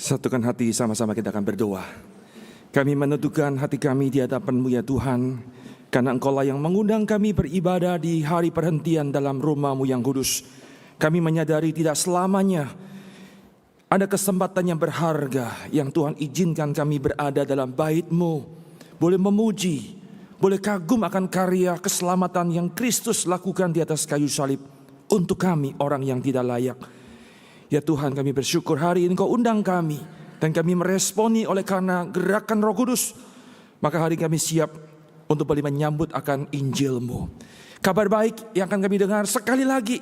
Satukan hati, sama-sama kita akan berdoa. Kami meneduhkan hati kami di hadapan-Mu ya Tuhan, karena Engkau lah yang mengundang kami beribadah di hari perhentian dalam rumah-Mu yang kudus. Kami menyadari tidak selamanya ada kesempatan yang berharga yang Tuhan izinkan kami berada dalam bait-Mu, boleh memuji, boleh kagum akan karya keselamatan yang Kristus lakukan di atas kayu salib untuk kami orang yang tidak layak. Ya Tuhan, kami bersyukur hari ini Kau undang kami dan kami meresponi oleh karena gerakan Roh Kudus. Maka hari kami siap untuk boleh menyambut akan Injil-Mu. Kabar baik yang akan kami dengar sekali lagi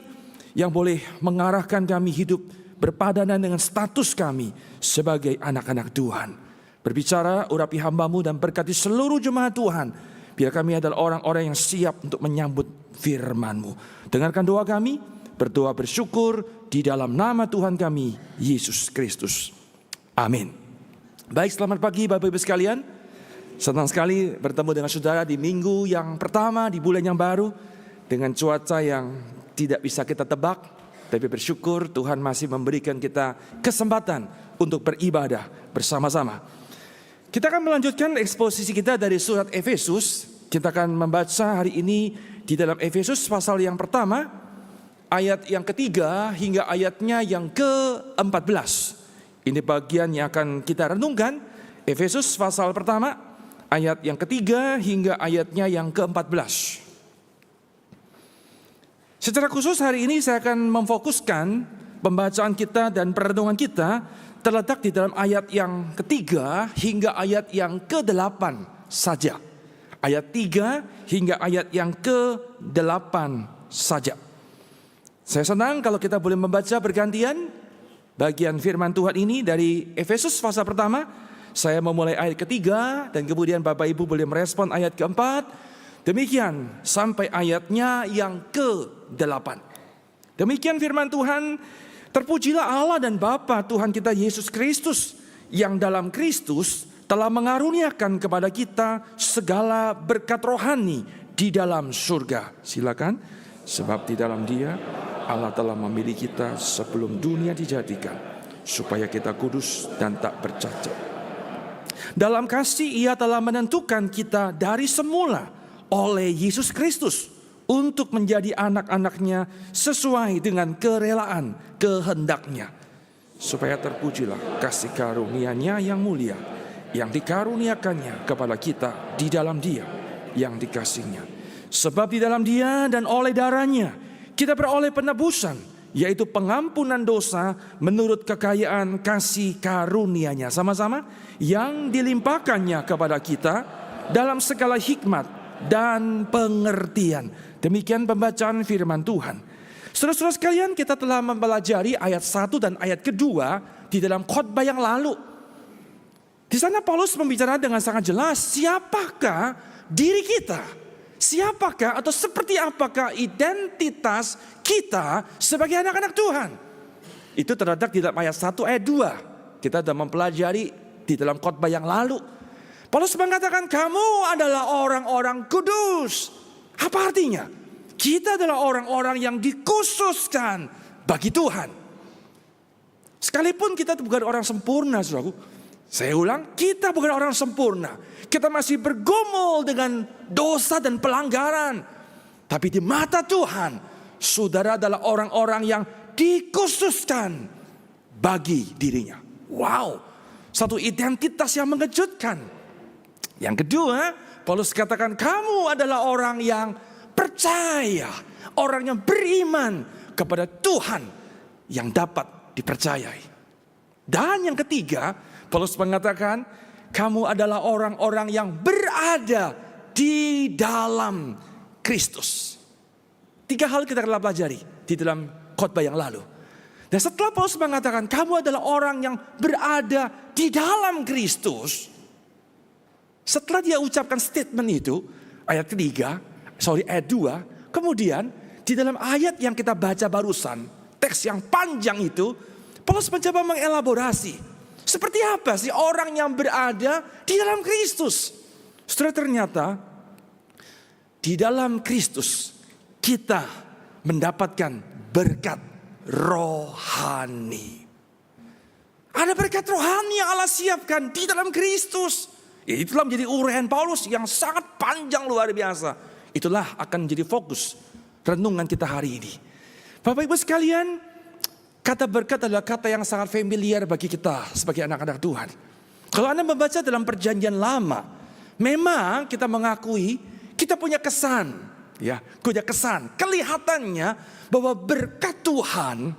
yang boleh mengarahkan kami hidup berpadanan dengan status kami sebagai anak-anak Tuhan. Berbicara, urapi hamba-Mu dan berkati seluruh jemaat Tuhan. Biar kami adalah orang-orang yang siap untuk menyambut firman-Mu. Dengarkan doa kami, berdoa bersyukur di dalam nama Tuhan kami, Yesus Kristus. Amin. Baik, selamat pagi Bapak Ibu sekalian. Senang sekali bertemu dengan saudara di minggu yang pertama di bulan yang baru. Dengan cuaca yang tidak bisa kita tebak, tapi bersyukur Tuhan masih memberikan kita kesempatan untuk beribadah bersama-sama. Kita akan melanjutkan eksposisi kita dari surat Efesus. Kita akan membaca hari ini di dalam Efesus pasal yang pertama, ayat yang ketiga hingga ayatnya yang ke-14. Ini bagian yang akan kita renungkan. Efesus pasal pertama, ayat yang ketiga hingga ayatnya yang ke-14. Secara khusus hari ini saya akan memfokuskan pembacaan kita dan perenungan kita terletak di dalam ayat yang ketiga hingga ayat yang ke-8 saja. Ayat 3 hingga ayat yang ke-8 saja. Saya senang kalau kita boleh membaca bergantian bagian firman Tuhan ini dari Efesus pasal pertama. Saya memulai ayat ketiga dan kemudian Bapak Ibu boleh merespon ayat keempat. Demikian sampai ayatnya yang ke-8. Demikian firman Tuhan. Terpujilah Allah dan Bapa Tuhan kita Yesus Kristus, yang dalam Kristus telah mengaruniakan kepada kita segala berkat rohani di dalam surga. Silakan, sebab di dalam Dia Allah telah memilih kita sebelum dunia dijadikan, supaya kita kudus dan tak bercacat. Dalam kasih Ia telah menentukan kita dari semula oleh Yesus Kristus untuk menjadi anak-anaknya sesuai dengan kerelaan kehendak-Nya, supaya terpujilah kasih karunia-Nya yang mulia, yang dikaruniakannya kepada kita di dalam Dia yang dikasih-Nya. Sebab di dalam Dia dan oleh darah-Nya kita beroleh penebusan, yaitu pengampunan dosa menurut kekayaan kasih karunia-Nya. Sama-sama, yang dilimpahkannya kepada kita dalam segala hikmat dan pengertian. Demikian pembacaan firman Tuhan. Saudara-saudara sekalian, kita telah mempelajari ayat 1 dan ayat kedua di dalam khotbah yang lalu. Di sana Paulus membicara dengan sangat jelas siapakah diri kita. Siapakah atau seperti apakah identitas kita sebagai anak-anak Tuhan. Itu terletak di dalam ayat 1 ayat 2. Kita sudah mempelajari di dalam khotbah yang lalu. Paulus mengatakan kamu adalah orang-orang kudus. Apa artinya? Kita adalah orang-orang yang dikhususkan bagi Tuhan. Sekalipun kita bukan orang sempurna, saudaraku. Saya ulang, kita bukan orang sempurna. Kita masih bergumul dengan dosa dan pelanggaran. Tapi di mata Tuhan, saudara adalah orang-orang yang dikhususkan bagi dirinya. Wow, satu identitas yang mengejutkan. Yang kedua, Paulus katakan kamu adalah orang yang percaya. Orang yang beriman kepada Tuhan yang dapat dipercayai. Dan yang ketiga, Paulus mengatakan kamu adalah orang-orang yang berada di dalam Kristus. 3 hal kita telah pelajari di dalam khotbah yang lalu. Dan setelah Paulus mengatakan kamu adalah orang yang berada di dalam Kristus, setelah dia ucapkan statement itu, ayat 2, kemudian di dalam ayat yang kita baca barusan, teks yang panjang itu, Paulus mencoba mengelaborasi. Seperti apa sih orang yang berada di dalam Kristus? Setelah ternyata di dalam Kristus kita mendapatkan berkat rohani. Ada berkat rohani yang Allah siapkan di dalam Kristus. Itulah menjadi uraian Paulus yang sangat panjang luar biasa. Itulah akan menjadi fokus renungan kita hari ini. Bapak Ibu sekalian, kata berkat adalah kata yang sangat familiar bagi kita sebagai anak-anak Tuhan. Kalau Anda membaca dalam perjanjian lama, memang kita mengakui kita punya kesan. Ya, punya kesan. Kelihatannya bahwa berkat Tuhan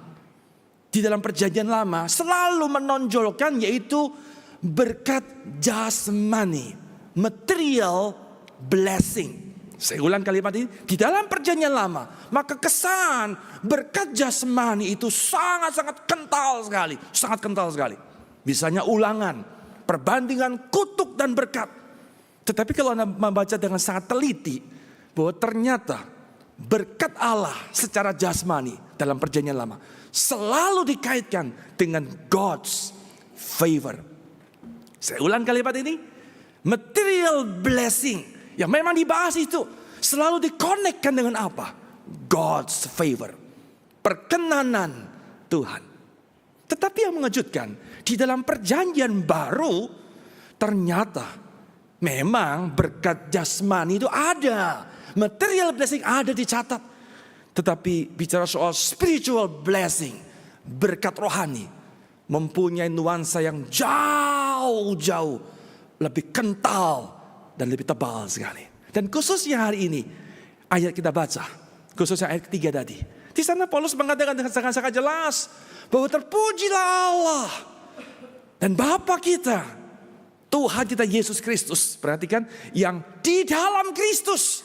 di dalam perjanjian lama selalu menonjolkan yaitu berkat jasmani, material blessing. Saya ulang kalimat ini, di dalam perjanjian lama, maka kesan berkat jasmani itu sangat-sangat kental sekali, sangat kental sekali. Misalnya ulangan, perbandingan kutuk dan berkat. Tetapi kalau Anda membaca dengan sangat teliti, bahwa ternyata berkat Allah secara jasmani dalam perjanjian lama selalu dikaitkan dengan God's favor. Saya ulang kalimat ini, material blessing yang memang dibahas itu selalu dikonekkan dengan apa? God's favor, perkenanan Tuhan. Tetapi yang mengejutkan, di dalam perjanjian baru ternyata memang berkat jasmani itu ada, material blessing ada dicatat. Tetapi bicara soal spiritual blessing, berkat rohani, mempunyai nuansa yang jauh-jauh lebih kental dan lebih tebal sekali. Dan khususnya hari ini, ayat kita baca, khususnya ayat ketiga tadi. Di sana Paulus mengatakan dengan sangat-sangat jelas bahwa terpujilah Allah dan Bapa kita, Tuhan kita Yesus Kristus. Perhatikan, yang di dalam Kristus,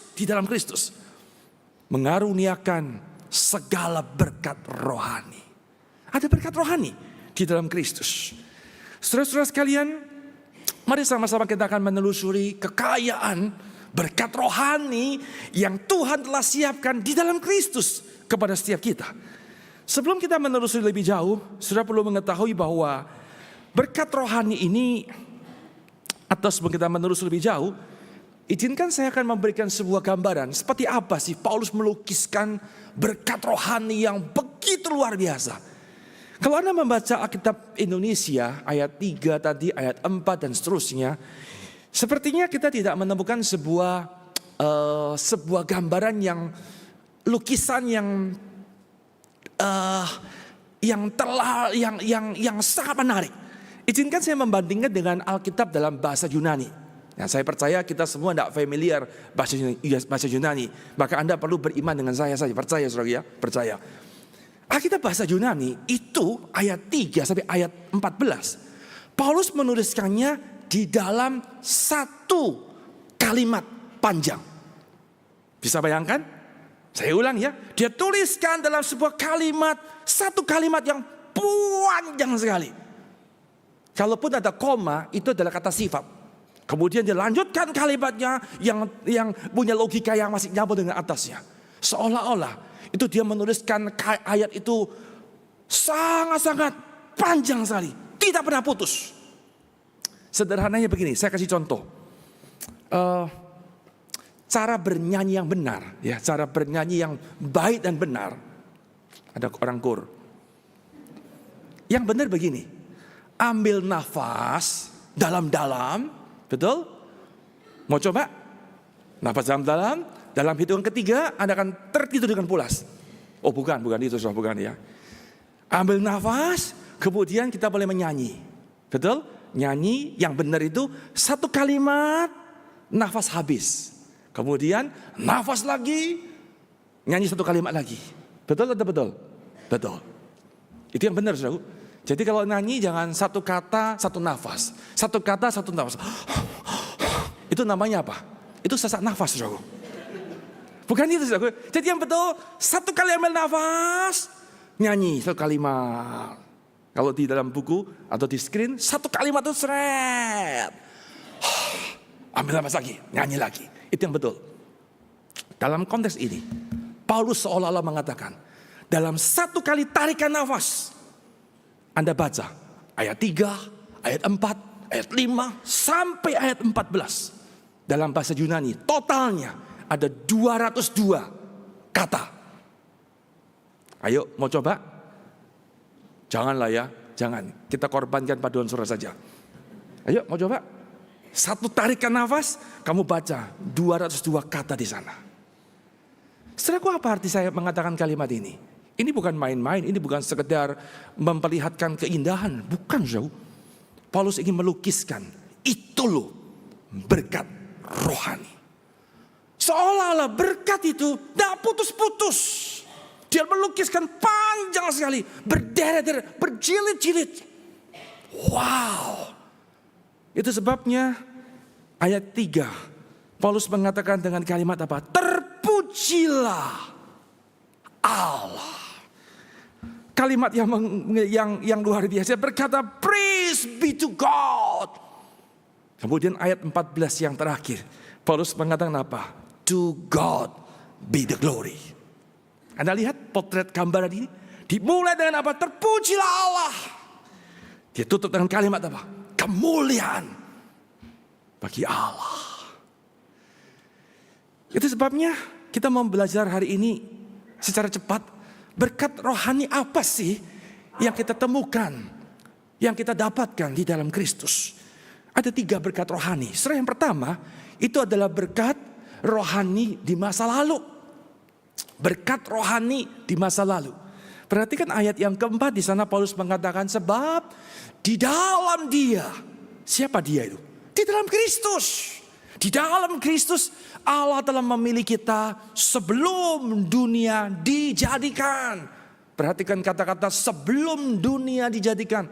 mengaruniakan segala berkat rohani. Ada berkat rohani di dalam Kristus. Saudara-saudara sekalian, mari sama-sama kita akan menelusuri kekayaan berkat rohani yang Tuhan telah siapkan di dalam Kristus kepada setiap kita. Sebelum kita menelusuri lebih jauh, saudara perlu mengetahui bahwa berkat rohani ini, atau sebelum kita menelusuri lebih jauh, izinkan saya akan memberikan sebuah gambaran seperti apa sih Paulus melukiskan berkat rohani yang begitu luar biasa. Kalau Anda membaca Alkitab Indonesia ayat 3 tadi, ayat 4 dan seterusnya, sepertinya kita tidak menemukan sebuah gambaran yang lukisan yang sangat menarik. Izinkan saya membandingkan dengan Alkitab dalam bahasa Yunani. Nah, saya percaya kita semua tidak familiar bahasa Yunani. Maka Anda perlu beriman dengan saya saja. Percaya saudara ya, percaya. Alkitab bahasa Yunani itu ayat 3 sampai ayat 14. Paulus menuliskannya di dalam satu kalimat panjang. Bisa bayangkan? Saya ulang ya. Dia tuliskan dalam sebuah kalimat, satu kalimat yang panjang sekali. Kalaupun ada koma, itu adalah kata sifat. Kemudian dia lanjutkan kalimatnya yang punya logika yang masih nyambung dengan atasnya. Seolah-olah itu dia menuliskan ayat itu sangat-sangat panjang sekali. Tidak pernah putus. Sederhananya begini, saya kasih contoh. Cara bernyanyi yang benar, ya, cara bernyanyi yang baik dan benar. Ada orang kor. Yang benar begini. Ambil nafas dalam-dalam. Betul? Mau coba? Nafas dalam-dalam. Dalam hitungan ketiga Anda akan tertidur dengan pulas. Oh bukan itu sudah bukan ya. Ambil nafas, kemudian kita boleh menyanyi. Betul? Nyanyi yang benar itu satu kalimat, nafas habis. Kemudian nafas lagi, nyanyi satu kalimat lagi. Betul atau betul? Betul. Itu yang benar saudara. Jadi kalau nyanyi jangan satu kata, satu nafas. Satu kata, satu nafas. Itu namanya apa? Itu sesak nafas, saudara. Bukan itu, saudara. Jadi yang betul, satu kali ambil nafas, nyanyi satu kalimat. Kalau di dalam buku atau di screen, satu kalimat itu seret. Ambil nafas lagi, nyanyi lagi. Itu yang betul. Dalam konteks ini, Paulus seolah-olah mengatakan, dalam satu kali tarikan nafas, Anda baca ayat 3, ayat 4, ayat 5, sampai ayat 14. Dalam bahasa Yunani totalnya ada 202 kata. Ayo mau coba? Janganlah ya, Jangan, kita korbankan paduan suara saja. Ayo, mau coba? Satu tarikan nafas, kamu baca 202 kata di sana. Saudaraku, apa arti saya mengatakan kalimat ini? Ini bukan main-main, ini bukan sekedar memperlihatkan keindahan. Bukan, jauh. Paulus ingin melukiskan, itu loh berkat rohani. Seolah-olah berkat itu tidak putus-putus. Dia melukiskan panjang sekali, berderet-deret, berjilid-jilid. Wow. Itu sebabnya ayat 3, Paulus mengatakan dengan kalimat apa? Terpujilah Allah. Kalimat yang luar biasa berkata, praise be to God. Kemudian ayat 14 yang terakhir, Paulus mengatakan apa? To God be the glory. Anda lihat potret gambaran ini? Dimulai dengan apa? Terpujilah Allah. Dia tutup dengan kalimat apa? Kemuliaan bagi Allah. Itu sebabnya kita mau belajar hari ini secara cepat. Berkat rohani apa sih yang kita temukan, yang kita dapatkan di dalam Kristus? Ada 3 berkat rohani. Saudara, yang pertama itu adalah berkat rohani di masa lalu. Berkat rohani di masa lalu. Perhatikan ayat yang keempat, di sana Paulus mengatakan sebab di dalam Dia. Siapa Dia itu? Di dalam Kristus. Di dalam Kristus Allah telah memilih kita sebelum dunia dijadikan. Perhatikan kata-kata sebelum dunia dijadikan.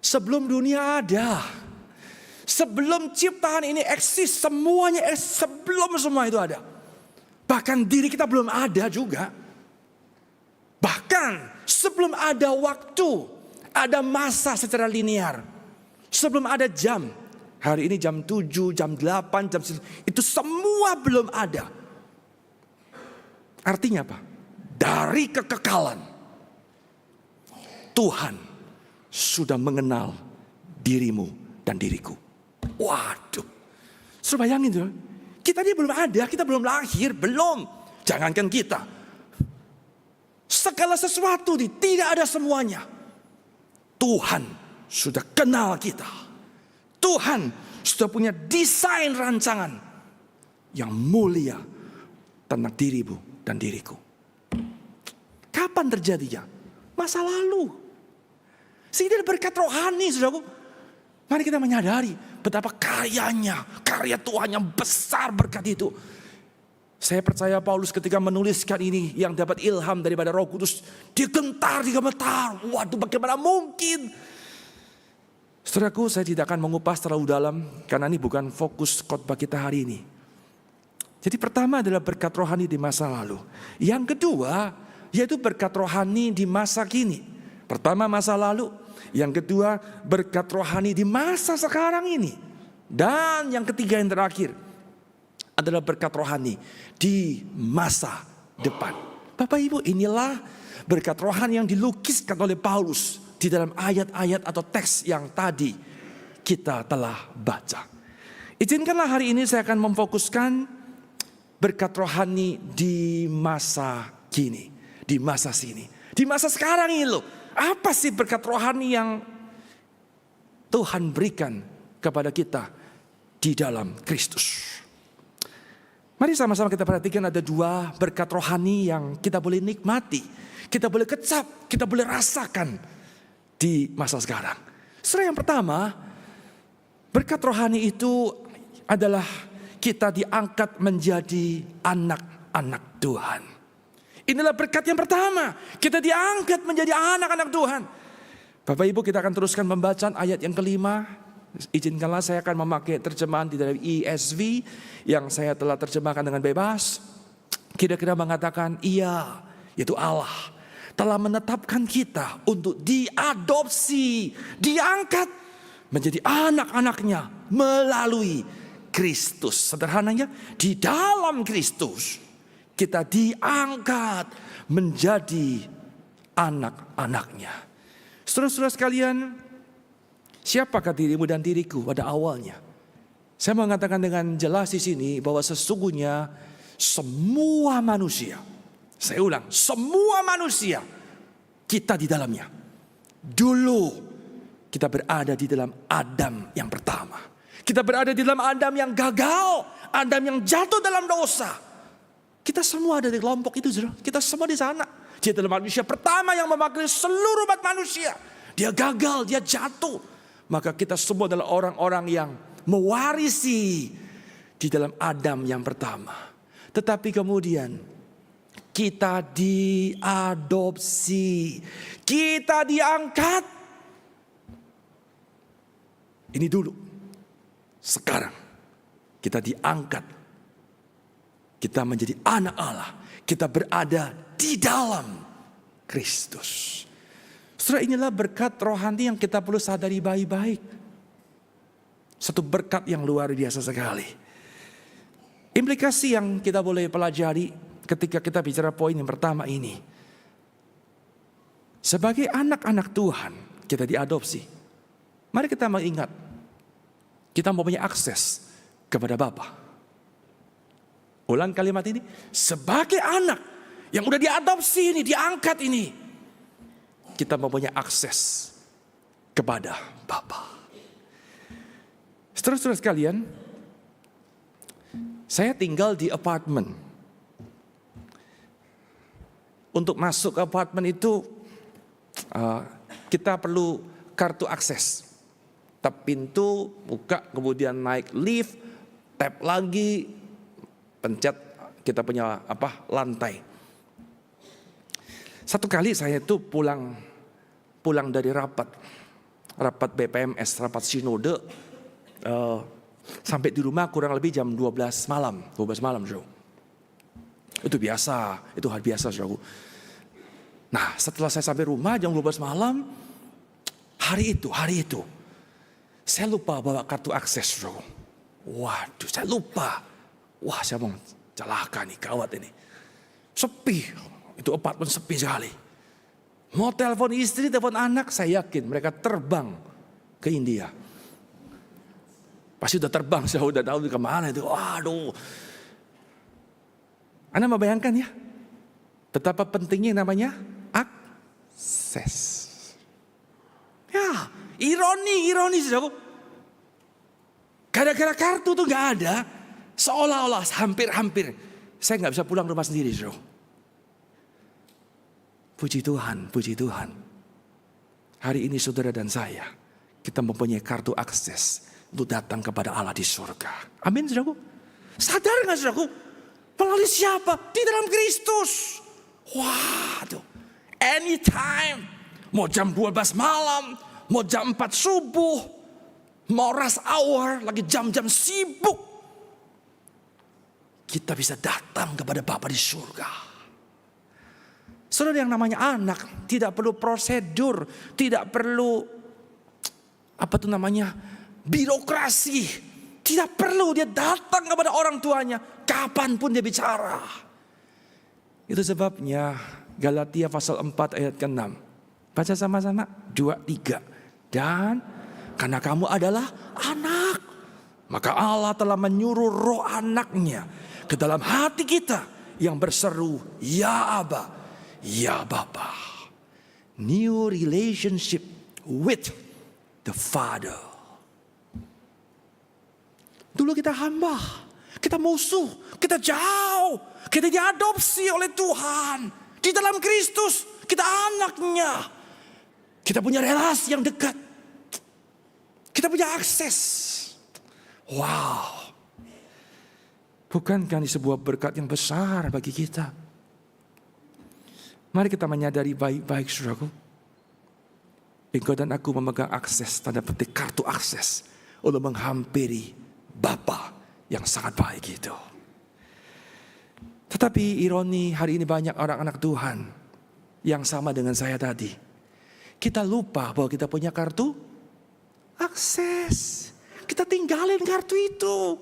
Sebelum dunia ada. Sebelum ciptaan ini eksis, semuanya sebelum semua itu ada. Bahkan diri kita belum ada juga. Bahkan sebelum ada waktu, ada masa secara linear. Sebelum ada jam. Hari ini jam 7, jam 8, jam 9. Itu semua belum ada. Artinya apa? Dari kekekalan. Tuhan sudah mengenal dirimu dan diriku. Waduh. Sudah bayangin tuh. Kita ini belum ada, kita belum lahir, belum. Jangankan kita. Segala sesuatu tidak ada semuanya. Tuhan sudah kenal kita. Tuhan sudah punya desain rancangan yang mulia tentang dirimu dan diriku. Kapan terjadinya? Masa lalu. Sehingga berkat rohani, saudaraku. Mari kita menyadari betapa karyanya, karya Tuhan yang besar berkat itu. Saya percaya Paulus ketika menuliskan ini yang dapat ilham daripada Roh Kudus, dia gentar, dia gemetar. Waduh, bagaimana mungkin? Saudaraku, saya tidak akan mengupas terlalu dalam karena ini bukan fokus khotbah kita hari ini. Jadi pertama adalah berkat rohani di masa lalu. Yang kedua yaitu berkat rohani di masa kini. Pertama masa lalu, yang kedua berkat rohani di masa sekarang ini. Dan yang ketiga yang terakhir adalah berkat rohani di masa depan. Bapak Ibu, inilah berkat rohani yang dilukiskan oleh Paulus di dalam ayat-ayat atau teks yang tadi kita telah baca. Izinkanlah hari ini saya akan memfokuskan berkat rohani di masa kini, di masa sini, di masa sekarang ini loh. Apa sih berkat rohani yang Tuhan berikan kepada kita di dalam Kristus? Mari sama-sama kita perhatikan ada 2 berkat rohani yang kita boleh nikmati, kita boleh kecap, kita boleh rasakan di masa sekarang. Saudara, yang pertama, berkat rohani itu adalah kita diangkat menjadi anak-anak Tuhan. Inilah berkat yang pertama, kita diangkat menjadi anak-anak Tuhan. Bapak Ibu, kita akan teruskan pembacaan ayat yang kelima. Izinkanlah saya akan memakai terjemahan di dalam ESV yang saya telah terjemahkan dengan bebas. Kira-kira mengatakan, iya, yaitu Allah telah menetapkan kita untuk diadopsi, diangkat menjadi anak-anaknya melalui Kristus. Sederhananya, di dalam Kristus kita diangkat menjadi anak-anaknya. Saudara-saudara sekalian, siapakah dirimu dan diriku pada awalnya? Saya mengatakan dengan jelas di sini bahwa sesungguhnya semua manusia, saya ulang, semua manusia kita di dalamnya. Dulu kita berada di dalam Adam yang pertama. Kita berada di dalam Adam yang gagal, Adam yang jatuh dalam dosa. Kita semua ada di kelompok itu, saudara. Kita semua di sana. Dia adalah manusia pertama yang mewakili seluruh umat manusia. Dia gagal, dia jatuh. Maka kita semua adalah orang-orang yang mewarisi di dalam Adam yang pertama. Tetapi kemudian kita diadopsi, kita diangkat. Ini dulu. Sekarang kita diangkat. Kita menjadi anak Allah. Kita berada di dalam Kristus. Saudara, inilah berkat rohani yang kita perlu sadari baik-baik. Satu berkat yang luar biasa sekali. Implikasi yang kita boleh pelajari ketika kita bicara poin yang pertama ini. Sebagai anak-anak Tuhan, kita diadopsi. Mari kita mengingat, kita mempunyai akses kepada Bapa. Ulang kalimat ini, sebagai anak yang udah diadopsi ini, diangkat ini, kita mempunyai akses kepada Bapa. Saudara-saudara sekalian, saya tinggal di apartemen. Untuk masuk ke apartemen itu, kita perlu kartu akses. Tap pintu, buka, kemudian naik lift, tap lagi, pencet kita punya lantai. Satu kali saya itu pulang dari rapat BPMS, rapat sinode, sampai di rumah kurang lebih jam 12 malam, saudara. Itu biasa, itu hal biasa, saudara. Nah, setelah saya sampai rumah jam 12 malam, hari itu, saya lupa bawa kartu akses, saudara. Waduh, saya lupa. Wah, saya mau celaka nih, gawat ini. Sepi, itu apartemen sepi sekali. Mau telepon istri, telepon anak, saya yakin mereka terbang ke India. Pasti udah terbang, saya udah tahu kemana itu. Waduh. Anda membayangkan ya, betapa pentingnya namanya akses. Ya, ironi saudara. Gara-gara kartu tuh gak ada. Seolah-olah hampir saya nggak bisa pulang rumah sendiri, saudara. Puji Tuhan. Hari ini saudara dan saya, kita mempunyai kartu akses untuk datang kepada Allah di surga. Amin, saudaraku. Sadar nggak, saudaraku? Melalui siapa? Di dalam Kristus. Waduh, anytime. Mau jam 12 malam, mau jam 4 subuh, mau rush hour, lagi jam-jam sibuk. Kita bisa datang kepada Bapa di surga. Saudara, yang namanya anak tidak perlu prosedur, tidak perlu birokrasi. Tidak perlu dia datang kepada orang tuanya kapanpun dia bicara. Itu sebabnya Galatia pasal 4 ayat ke-6. Baca sama-sama, 2, 3. Dan karena kamu adalah anak, maka Allah telah menyuruh roh anaknya ke dalam hati kita yang berseru, ya Aba, ya Bapa. New relationship with the Father. Dulu kita hamba, kita musuh, kita jauh, kita diadopsi oleh Tuhan. Di dalam Kristus, kita anaknya. Kita punya relasi yang dekat. Kita punya akses. Wow. Bukankah ini sebuah berkat yang besar bagi kita? Mari kita menyadari baik-baik, saudaraku. Engkau dan aku memegang akses, tanda petik kartu akses, untuk menghampiri Bapa yang sangat baik itu. Tetapi ironi, hari ini banyak orang anak Tuhan yang sama dengan saya tadi. Kita lupa bahwa kita punya kartu akses. Kita tinggalin kartu itu.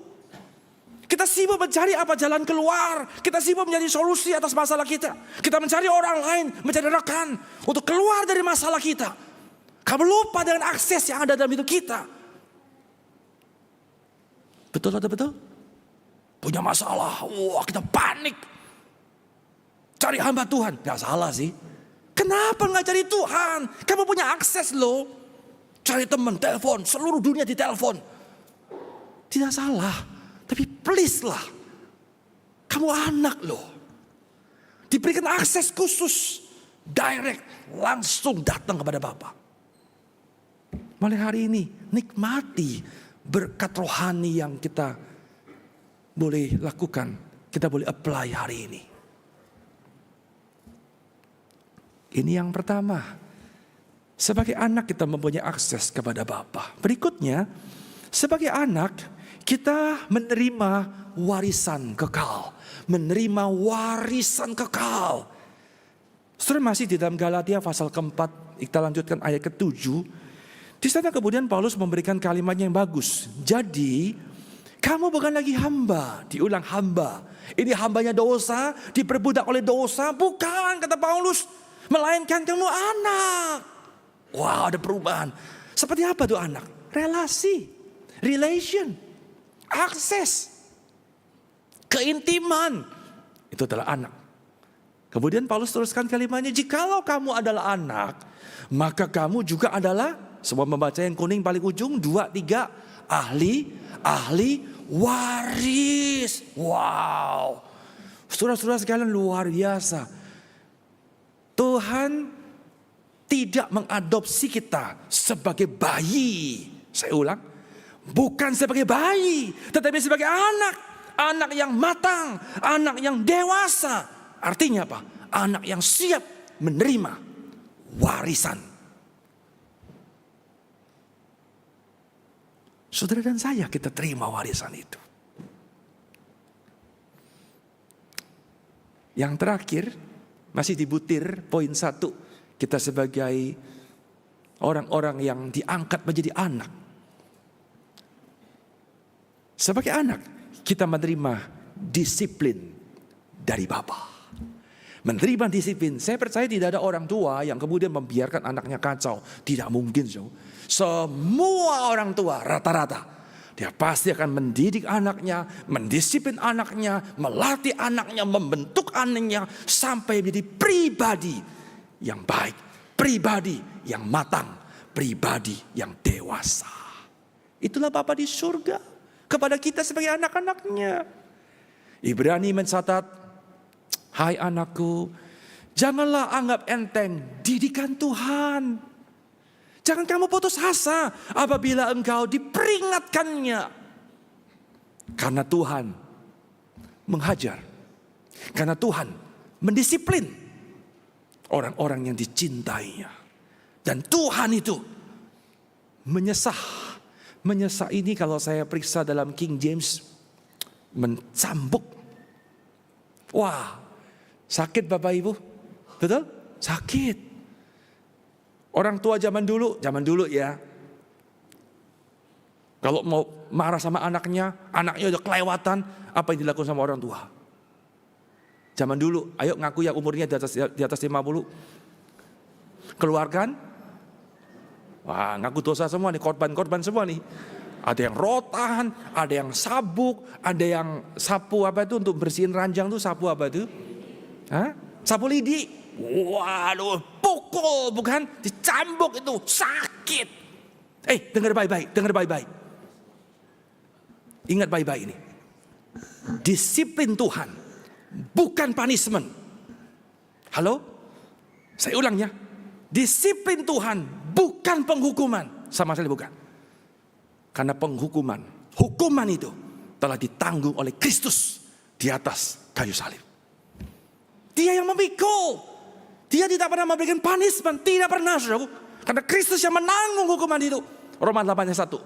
Kita sibuk mencari apa jalan keluar. Kita sibuk mencari solusi atas masalah kita. Kita mencari orang lain, mencari rekan untuk keluar dari masalah kita. Kamu lupa dengan akses yang ada dalam hidup kita. Betul atau betul? Punya masalah, wah kita panik. Cari hamba Tuhan, gak salah sih. Kenapa nggak cari Tuhan? Kamu punya akses loh. Cari teman, telepon, seluruh dunia ditelepon. Tidak salah, tapi please lah. Kamu anak loh. Diberikan akses khusus, direct, langsung datang kepada Bapa. Mulai hari ini, nikmati berkat rohani yang kita boleh lakukan. Kita boleh apply hari ini. Ini yang pertama. Sebagai anak kita mempunyai akses kepada Bapa. Berikutnya, sebagai anak kita menerima warisan kekal. Menerima warisan kekal. Saudara masih di dalam Galatia pasal keempat. Kita lanjutkan ayat ke-7. Di sana kemudian Paulus memberikan kalimat yang bagus. Jadi kamu bukan lagi hamba. Diulang hamba. Ini hambanya dosa. Diperbudak oleh dosa. Bukan kata Paulus. Melainkan kamu anak. Wow, ada perubahan. Seperti apa tuh anak? Relasi. Relation. Akses. Keintiman. Itu adalah anak. Kemudian Paulus teruskan kalimatnya. Jikalau kamu adalah anak. Maka kamu juga adalah. Semua membaca yang kuning paling ujung. 2, 3. Ahli waris. Wow. Saudara-saudara sekalian luar biasa. Tuhan tidak mengadopsi kita sebagai bayi. Saya ulang. Bukan sebagai bayi. Tetapi sebagai anak. Anak yang matang. Anak yang dewasa. Artinya apa? Anak yang siap menerima warisan. Saudara dan saya kita terima warisan itu. Yang terakhir. Masih di butir poin 1. Kita sebagai orang-orang yang diangkat menjadi anak. Sebagai anak, kita menerima disiplin dari Bapa. Menerima disiplin. Saya percaya tidak ada orang tua yang kemudian membiarkan anaknya kacau. Tidak mungkin. Semua orang tua rata-rata. Dia pasti akan mendidik anaknya, mendisiplin anaknya, melatih anaknya, membentuk anaknya. Sampai menjadi pribadi yang baik, pribadi yang matang, pribadi yang dewasa. Itulah Bapa di surga kepada kita sebagai anak-anaknya. Ibrani mencatat, hai anakku, janganlah anggap enteng didikan Tuhan. Jangan kamu putus asa apabila engkau diperingatkannya. Karena Tuhan menghajar. Karena Tuhan mendisiplin orang-orang yang dicintainya. Dan Tuhan itu menyesah. Menyesah ini kalau saya periksa dalam King James, mencambuk. Wah, sakit Bapak Ibu. Betul? Sakit. Orang tua zaman dulu ya. Kalau mau marah sama anaknya udah kelewatan. Apa yang dilakukan sama orang tua? Zaman dulu, ayo ngaku yang umurnya di atas 50. Keluarkan. Wah, ngaku dosa semua nih, korban semua nih. Ada yang rotan, ada yang sabuk, ada yang sapu apa itu untuk bersihin ranjang tuh, sapu apa itu? Hah? Sapu lidi. Waduh, pukul bukan? Dicambuk itu, sakit. Dengar baik-baik. Ingat baik-baik ini. Disiplin Tuhan, bukan punishment. Halo? Saya ulang ya. Disiplin Tuhan, bukan penghukuman. Sama sekali bukan. Karena hukuman itu telah ditanggung oleh Kristus di atas kayu salib. Dia yang memikul. Dia tidak pernah memberikan punishment. Tidak pernah, saudara. Karena Kristus yang menanggung hukuman itu. Roma 8:1.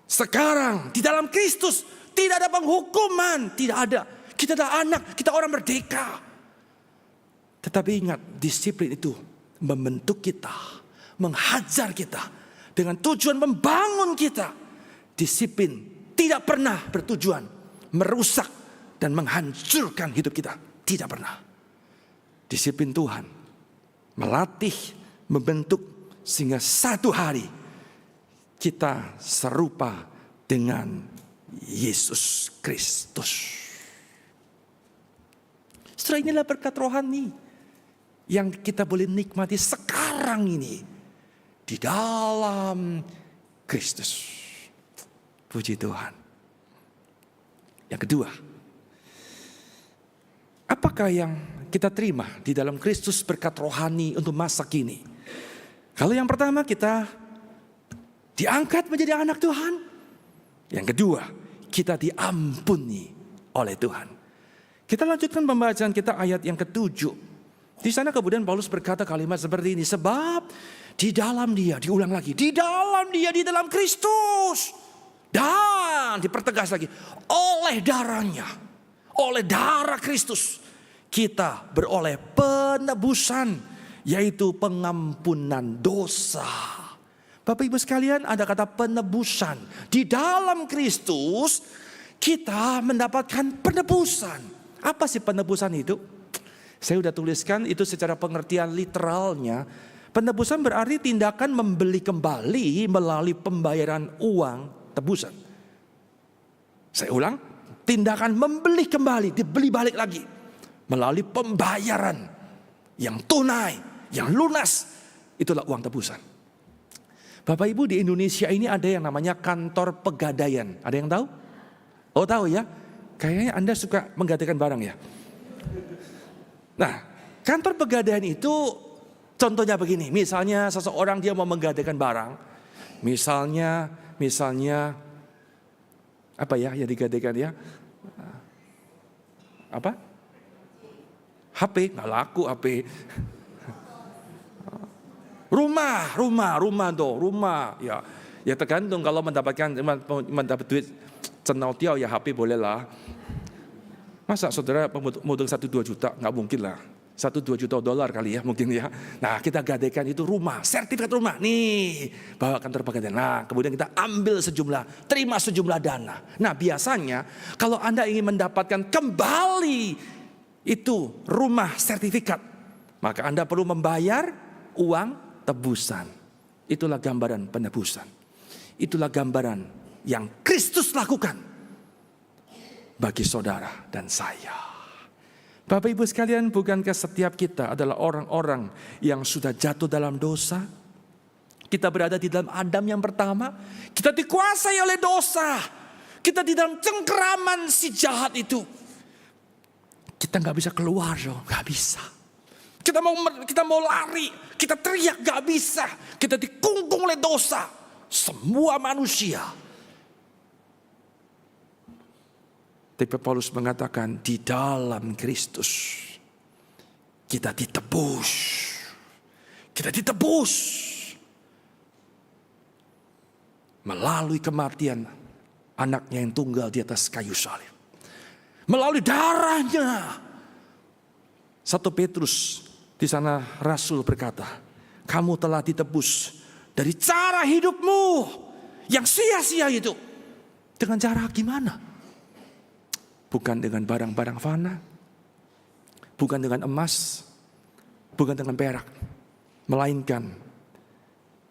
Sekarang di dalam Kristus tidak ada penghukuman. Tidak ada. Kita adalah anak. Kita orang merdeka. Tetapi ingat, disiplin itu membentuk kita. Menghajar kita. Dengan tujuan membangun kita. Disiplin tidak pernah bertujuan merusak dan menghancurkan hidup kita. Tidak pernah. Disiplin Tuhan melatih, membentuk sehingga satu hari kita serupa dengan Yesus Kristus. Setelah inilah berkat rohani yang kita boleh nikmati sekarang ini di dalam Kristus. Puji Tuhan. Yang kedua, apakah yang kita terima di dalam Kristus berkat rohani untuk masa kini? Kalau yang pertama, kita diangkat menjadi anak Tuhan. Yang kedua, kita diampuni oleh Tuhan. Kita lanjutkan pembacaan kita ayat yang ke-7. Di sana kemudian Paulus berkata kalimat seperti ini. Sebab di dalam dia, diulang lagi. Di dalam dia, di dalam Kristus. Dan dipertegas lagi. Oleh darahnya, oleh darah Kristus, kita beroleh penebusan, yaitu pengampunan dosa. Bapak Ibu sekalian, ada kata penebusan. Di dalam Kristus kita mendapatkan penebusan. Apa sih penebusan itu? Saya sudah tuliskan itu secara pengertian literalnya. Penebusan berarti tindakan membeli kembali melalui pembayaran uang tebusan. Saya ulang, tindakan membeli kembali, dibeli balik lagi melalui pembayaran yang tunai, yang lunas. Itulah uang tebusan. Bapak Ibu, di Indonesia ini ada yang namanya kantor pegadaian. Ada yang tahu? Oh, tahu ya? Kayaknya Anda suka menggadaikan barang ya. Nah, kantor pegadaian itu contohnya begini. Misalnya seseorang dia mau menggadaikan barang. Misalnya apa ya yang digadaikan ya? Apa? HP, nggak laku HP. Rumah ya tergantung. Kalau mendapat duit cenau tiao ya HP boleh lah. Masa saudara modal 1-2 juta, nggak mungkin lah. 1-2 juta dolar kali ya mungkin ya. Nah, kita gadaikan itu rumah, sertifikat rumah. Nih, bawa kantor pegadaian. Nah, kemudian kita terima sejumlah dana. Nah, biasanya kalau Anda ingin mendapatkan kembali itu rumah sertifikat, maka Anda perlu membayar uang tebusan. Itulah gambaran penebusan. Itulah gambaran yang Kristus lakukan bagi saudara dan saya. Bapak Ibu sekalian, bukankah setiap kita adalah orang-orang yang sudah jatuh dalam dosa? Kita berada di dalam Adam yang pertama. Kita dikuasai oleh dosa. Kita di dalam cengkeraman si jahat itu. Kita gak bisa keluar dong, gak bisa. Kita mau lari, kita teriak gak bisa. Kita dikungkung oleh dosa. Semua manusia. Tapi Paulus mengatakan di dalam Kristus kita ditebus. Kita ditebus melalui kematian anaknya yang tunggal di atas kayu salib. Melalui darahnya. 1 Petrus di sana Rasul berkata, kamu telah ditebus dari cara hidupmu yang sia-sia itu. Dengan cara gimana? Bukan dengan barang-barang fana, bukan dengan emas, bukan dengan perak, melainkan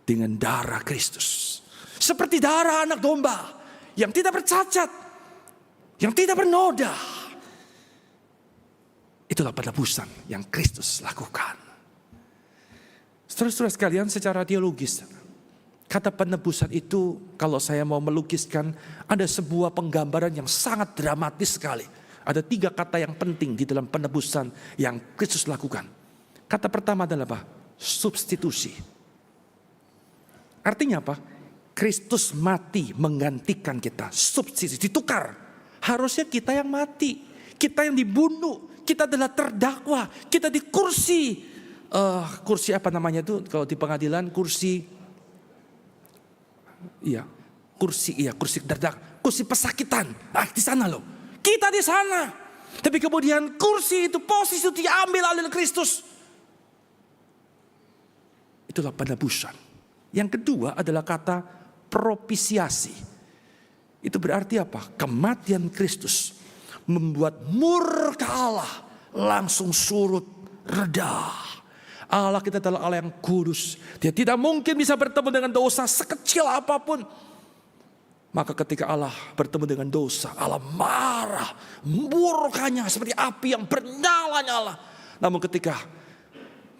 dengan darah Kristus. Seperti darah anak domba yang tidak bercacat, yang tidak bernoda. Itulah penebusan yang Kristus lakukan. Saudara-saudara sekalian, secara teologis, kata penebusan itu kalau saya mau melukiskan ada sebuah penggambaran yang sangat dramatis sekali. Ada 3 kata yang penting di dalam penebusan yang Kristus lakukan. Kata pertama adalah apa? Substitusi. Artinya apa? Kristus mati menggantikan kita. Substitusi, ditukar. Harusnya kita yang mati. Kita yang dibunuh. Kita adalah terdakwa. Kita di kursi. Kursi apa namanya itu kalau di pengadilan? Kursi kursi pesakitan. Di sana loh. Kita di sana. Tapi kemudian kursi itu, posisi itu diambil oleh Kristus. Itulah penebusan. Yang kedua adalah kata propisiasi. Itu berarti apa? Kematian Kristus membuat murka Allah langsung surut, reda. Allah kita adalah Allah yang kudus. Dia tidak mungkin bisa bertemu dengan dosa sekecil apapun. Maka ketika Allah bertemu dengan dosa, Allah marah. Murkanya seperti api yang bernyala-nyala. Namun ketika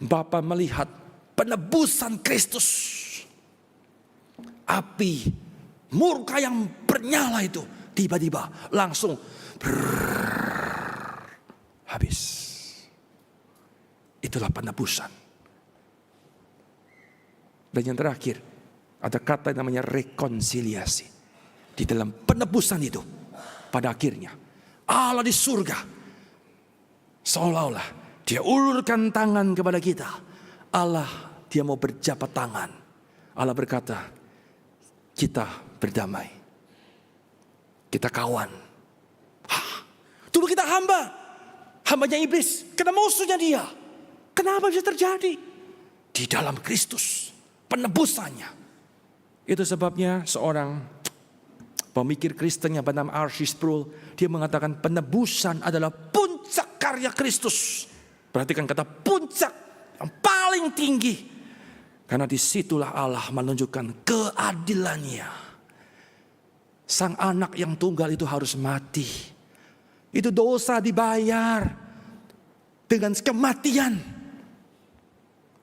Bapa melihat penebusan Kristus. Api murka yang bernyala itu tiba-tiba langsung habis. Itulah penebusan. Dan yang terakhir, ada kata yang namanya rekonsiliasi. Di dalam penebusan itu, pada akhirnya Allah di surga seolah-olah Dia ulurkan tangan kepada kita. Allah, Dia mau berjabat tangan. Allah berkata, kita berdamai. Kita kawan. Dulu kita hambanya iblis, kena musuhnya dia. Kenapa bisa terjadi? Di dalam Kristus, penebusannya. Itu sebabnya seorang pemikir Kristen yang bernama R.C. Sproul, dia mengatakan penebusan adalah puncak karya Kristus. Perhatikan kata puncak yang paling tinggi. Karena disitulah Allah menunjukkan keadilannya. Sang anak yang tunggal itu harus mati. Itu dosa dibayar dengan kematian.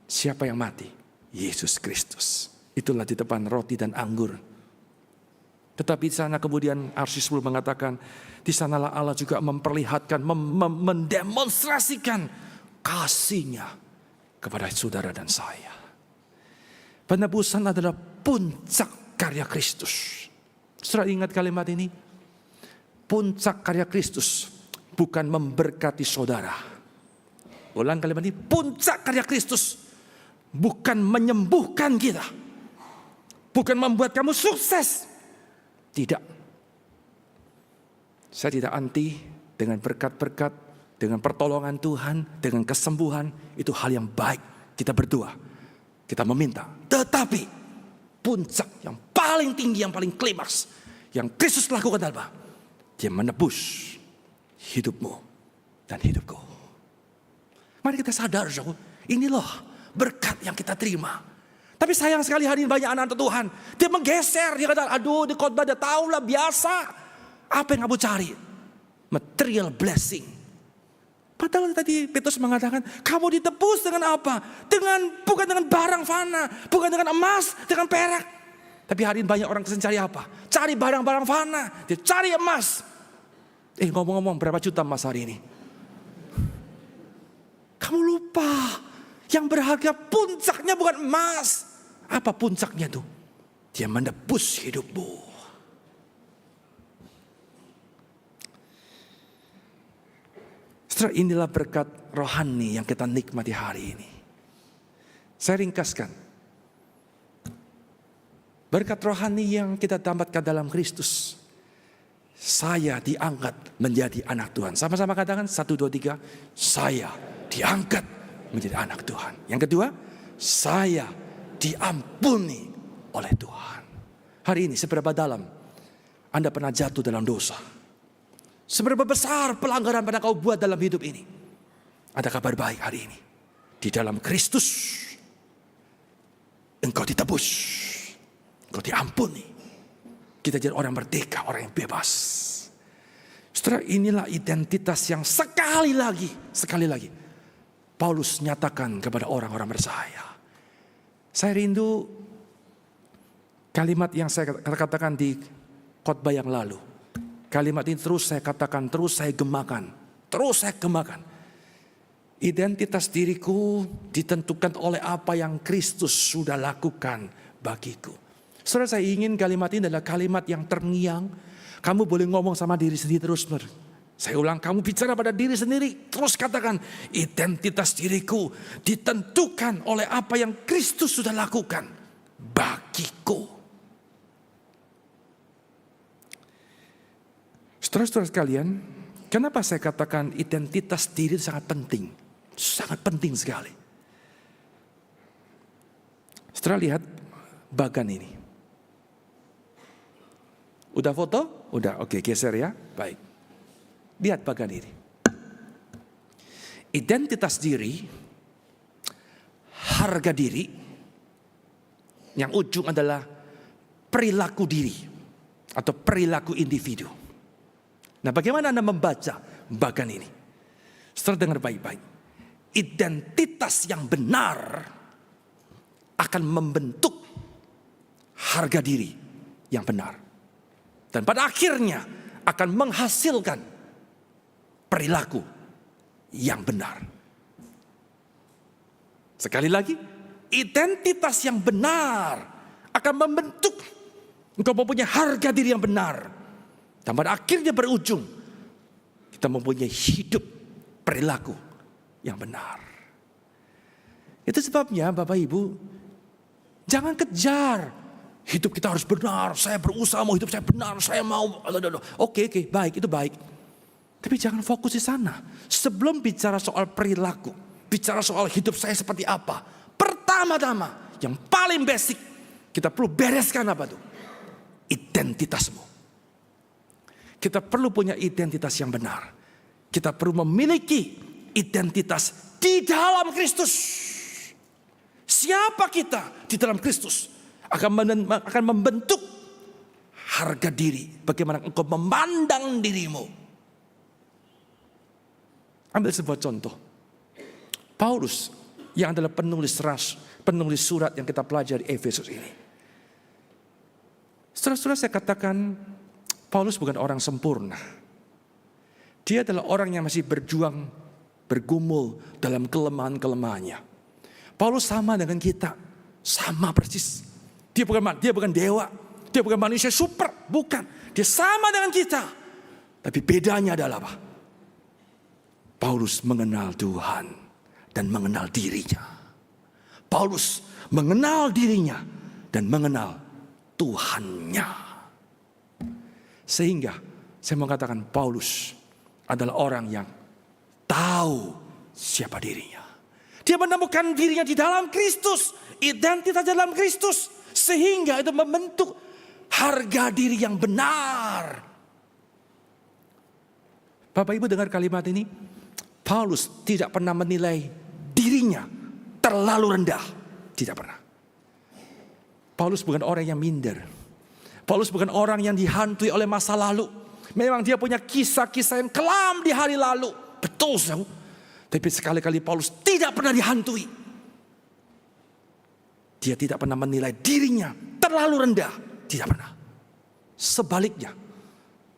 Siapa yang mati? Yesus Kristus. Itulah di depan roti dan anggur. Tetapi di sana kemudian R.C. Sproul mengatakan, di sanalah Allah juga memperlihatkan, mendemonstrasikan kasih-Nya kepada saudara dan saya. Penebusan adalah puncak karya Kristus. Saudara ingat kalimat ini? Puncak karya Kristus bukan memberkati saudara. Ulang kalimat ini, puncak karya Kristus bukan menyembuhkan kita. Bukan membuat kamu sukses. Tidak. Saya tidak anti dengan berkat-berkat, dengan pertolongan Tuhan, dengan kesembuhan. Itu hal yang baik. Kita berdoa. Kita meminta. Tetapi puncak yang paling tinggi, yang paling klimaks, yang Kristus lakukan adalah Dia menebus hidupmu dan hidupku. Mari kita sadar, inilah berkat yang kita terima. Tapi sayang sekali hari ini banyak anak Tuhan, dia menggeser, dia kata, aduh di khotbah dia tahu lah biasa. Apa yang kamu cari? Material blessing. Padahal tadi Petrus mengatakan, kamu ditebus dengan apa? Bukan dengan barang fana, bukan dengan emas, dengan perak. Tapi hari ini banyak orang Kristen cari apa? Cari barang-barang fana, dia cari emas. Ngomong-ngomong, berapa juta emas hari ini? Kamu lupa, yang berharga puncaknya bukan emas. Apa puncaknya itu? Dia menebus hidupmu. Setelah inilah berkat rohani yang kita nikmati hari ini. Saya ringkaskan. Berkat rohani yang kita dapatkan dalam Kristus. Saya diangkat menjadi anak Tuhan. Sama-sama katakan 1, 2, 3. Saya diangkat menjadi anak Tuhan. Yang kedua, saya diampuni oleh Tuhan. Hari ini seberapa dalam Anda pernah jatuh dalam dosa? Seberapa besar pelanggaran pada kau buat dalam hidup ini? Ada kabar baik hari ini. Di dalam Kristus, engkau ditebus. Engkau diampuni. Kita jadi orang merdeka, orang yang bebas. Setelah inilah identitas yang sekali lagi Paulus nyatakan kepada orang-orang percaya. Saya rindu kalimat yang saya katakan di khotbah yang lalu. Kalimat ini terus saya katakan, terus saya gemakan. Identitas diriku ditentukan oleh apa yang Kristus sudah lakukan bagiku. Saudara, saya ingin kalimat ini adalah kalimat yang terngiang. Kamu boleh ngomong sama diri sendiri terus. Saya ulang, kamu bicara pada diri sendiri. Terus katakan, identitas diriku ditentukan oleh apa yang Kristus sudah lakukan bagiku. Saudara-saudara sekalian, kenapa saya katakan identitas diri sangat penting? Sangat penting sekali. Setelah lihat bagan ini. Udah foto? Udah, oke, geser ya. Baik. Lihat bagan ini. Identitas diri, harga diri, yang ujung adalah perilaku diri atau perilaku individu. Nah, bagaimana Anda membaca bagan ini? Setelah dengar baik-baik. identitas yang benar akan membentuk harga diri yang benar. Dan pada akhirnya akan menghasilkan perilaku yang benar. Sekali lagi, identitas yang benar akan membentuk engkau mempunyai harga diri yang benar. Dan pada akhirnya berujung kita mempunyai hidup perilaku yang benar. Itu sebabnya Bapak Ibu, jangan kejar hidup kita harus benar. Saya berusaha mau hidup saya benar, saya mau. Oke, baik, itu baik. Tapi jangan fokus di sana. Sebelum bicara soal perilaku, bicara soal hidup saya seperti apa, pertama-tama yang paling basic kita perlu bereskan apa tuh? Identitasmu. Kita perlu punya identitas yang benar. Kita perlu memiliki identitas di dalam Kristus. Siapa kita di dalam Kristus akan membentuk harga diri. Bagaimana engkau memandang dirimu. Ambil sebuah contoh. Paulus yang adalah penulis surat yang kita pelajari Efesus ini. Saudara-saudara, saya katakan Paulus bukan orang sempurna. Dia adalah orang yang masih berjuang, bergumul dalam kelemahan-kelemahannya. Paulus sama dengan kita, sama persis. Dia bukan dewa, dia bukan manusia super, bukan. Dia sama dengan kita. Tapi bedanya adalah apa? Paulus mengenal Tuhan dan mengenal dirinya. Paulus mengenal dirinya dan mengenal Tuhannya. Sehingga saya mau katakan Paulus adalah orang yang tahu siapa dirinya. Dia menemukan dirinya di dalam Kristus, identitas dalam Kristus, sehingga itu membentuk harga diri yang benar. Bapak Ibu dengar kalimat ini, Paulus tidak pernah menilai dirinya terlalu rendah, tidak pernah. Paulus bukan orang yang minder. Paulus bukan orang yang dihantui oleh masa lalu. Memang dia punya kisah-kisah yang kelam di hari lalu. Betul, saudara. Tapi sekali-kali Paulus tidak pernah dihantui. Dia tidak pernah menilai dirinya terlalu rendah. Tidak pernah. Sebaliknya,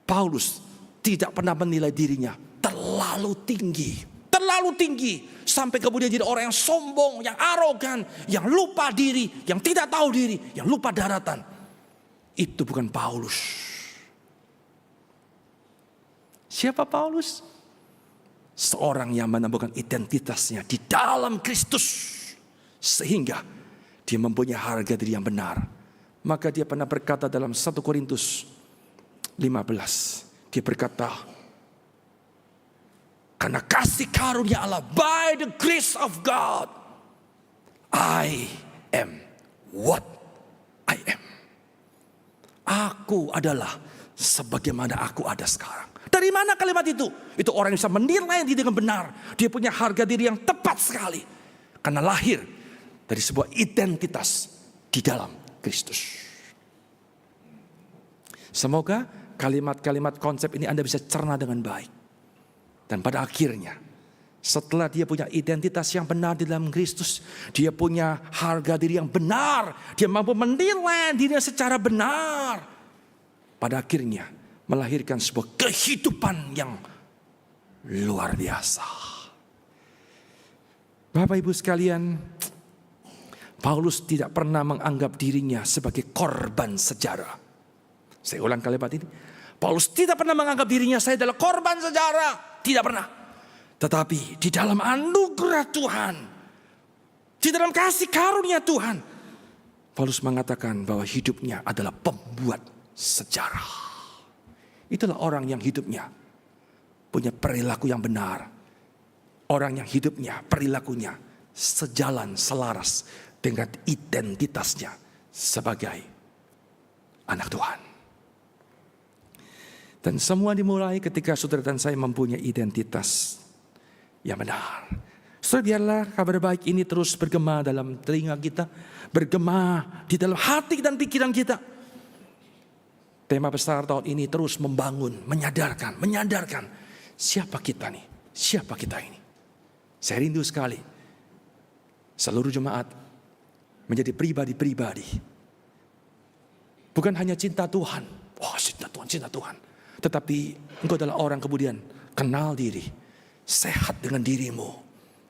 Paulus tidak pernah menilai dirinya terlalu tinggi. Terlalu tinggi. Sampai kemudian jadi orang yang sombong, yang arogan, yang lupa diri, yang tidak tahu diri, yang lupa daratan. Itu bukan Paulus. Siapa Paulus? Seorang yang menemukan identitasnya di dalam Kristus. Sehingga dia mempunyai harga diri yang benar. Maka dia pernah berkata dalam 1 Korintus 15. Dia berkata, karena kasih karunia Allah, by the grace of God, I am what I am. Aku adalah sebagaimana aku ada sekarang. Dari mana kalimat itu? Itu orang yang bisa menilai diri dengan benar. Dia punya harga diri yang tepat sekali. Karena lahir dari sebuah identitas di dalam Kristus. Semoga kalimat-kalimat konsep ini Anda bisa cerna dengan baik. Dan pada akhirnya, setelah dia punya identitas yang benar di dalam Kristus, dia punya harga diri yang benar, dia mampu menilai dirinya secara benar. Pada akhirnya melahirkan sebuah kehidupan yang luar biasa. Bapak Ibu sekalian, Paulus tidak pernah menganggap dirinya sebagai korban sejarah. Saya ulang kalimat ini. Paulus tidak pernah menganggap dirinya saya adalah korban sejarah. Tidak pernah. Tetapi di dalam anugerah Tuhan, di dalam kasih karunia Tuhan, Paulus mengatakan bahwa hidupnya adalah pembuat sejarah. Itulah orang yang hidupnya punya perilaku yang benar. Orang yang hidupnya, perilakunya sejalan, selaras dengan identitasnya sebagai anak Tuhan. Dan semua dimulai ketika saudara dan saya mempunyai identitas yang benar. Saudara, biarlah kabar baik ini terus bergema dalam telinga kita, bergema di dalam hati dan pikiran kita. Tema besar tahun ini terus membangun, menyadarkan siapa kita nih, siapa kita ini. Saya rindu sekali seluruh jemaat menjadi pribadi-pribadi. Bukan hanya cinta Tuhan. Wah, cinta Tuhan. Tetapi engkau adalah orang kemudian kenal diri, sehat dengan dirimu.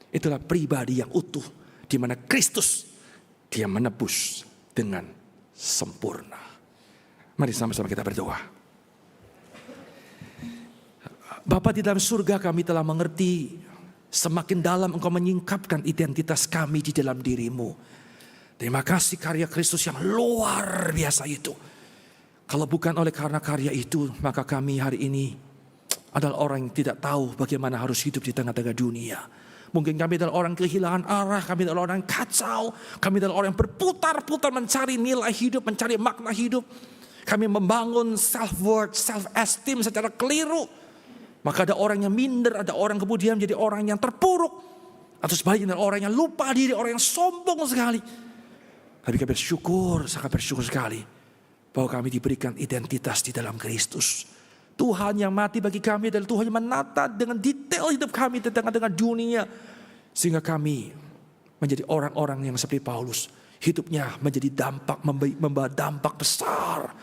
Itulah pribadi yang utuh, di mana Kristus dia menebus dengan sempurna. Mari sama-sama kita berdoa. Bapa di dalam surga, kami telah mengerti semakin dalam engkau menyingkapkan identitas kami di dalam dirimu. Terima kasih karya Kristus yang luar biasa itu. Kalau bukan oleh karena karya itu, maka kami hari ini adalah orang yang tidak tahu bagaimana harus hidup di tengah-tengah dunia. Mungkin kami adalah orang kehilangan arah, kami adalah orang yang kacau, kami adalah orang yang berputar-putar mencari nilai hidup, mencari makna hidup. Kami membangun self-worth, self-esteem secara keliru. Maka ada orang yang minder, ada orang kemudian menjadi orang yang terpuruk. Atau sebaliknya orang yang lupa diri, orang yang sombong sekali. Tapi kami bersyukur, sangat bersyukur sekali bahwa kami diberikan identitas di dalam Kristus. Tuhan yang mati bagi kami adalah Tuhan yang menata dengan detail hidup kami di tengah-tengah dunia. Sehingga kami menjadi orang-orang yang seperti Paulus. Hidupnya menjadi dampak, membawa dampak besar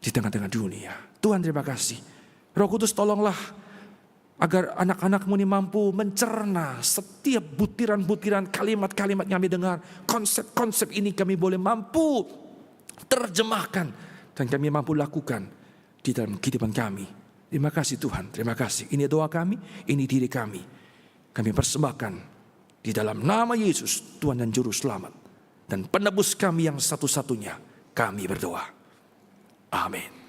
di tengah-tengah dunia. Tuhan terima kasih. Roh Kudus tolonglah agar anak-anakmu ini mampu mencerna setiap butiran-butiran kalimat-kalimat yang kami dengar. Konsep-konsep ini kami boleh mampu terjemahkan dan kami mampu lakukan di dalam kehidupan kami. Terima kasih Tuhan, terima kasih. Ini doa kami, ini diri kami. Kami persembahkan di dalam nama Yesus, Tuhan dan Juru Selamat. Dan penebus kami yang satu-satunya, kami berdoa. Amin.